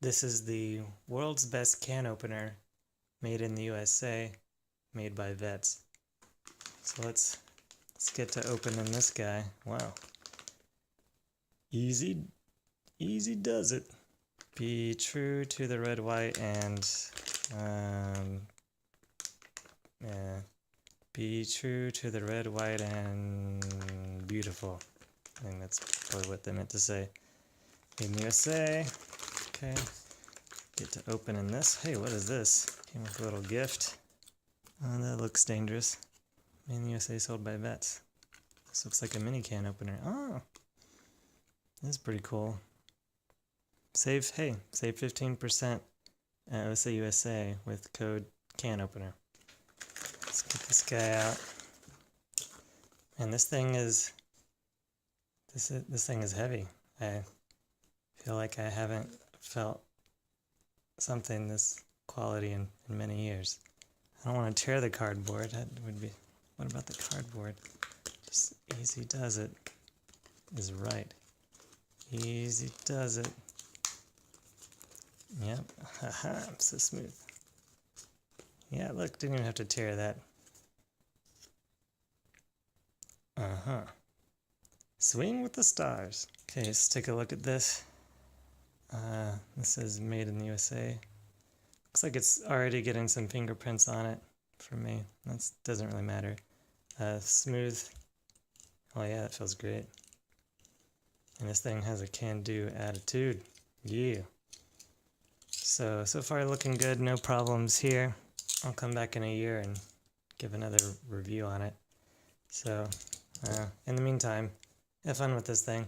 This is the world's best can opener, made in the USA, made by vets. So let's get to opening this guy. Wow. Easy does it. Be true to the red, white, and yeah. Be true to the red, white, and beautiful. I think that's probably what they meant to say. Made in the USA. Okay. Get to opening this. Hey, what is this? Came with a little gift. Oh, that looks dangerous. Made in the USA, sold by vets. This looks like a mini can opener. Oh, this is pretty cool. Save 15% at OSA USA with code can opener. Let's get this guy out. And this thing is heavy. I feel like I haven't felt something this quality in many years. I don't want to tear the cardboard. That would be. What about the cardboard? Just EZ-DUZ-IT is right. EZ-DUZ-IT. Yep. Haha, I'm so smooth. Yeah, look, didn't even have to tear that. Uh-huh. Swing with the stars. Okay, let's take a look at this. This is made in the USA. Looks like it's already getting some fingerprints on it for me. That doesn't really matter. Smooth. Oh yeah, that feels great. And this thing has a can-do attitude. Yeah. So far looking good, no problems here. I'll come back in a year and give another review on it. So, in the meantime, have fun with this thing.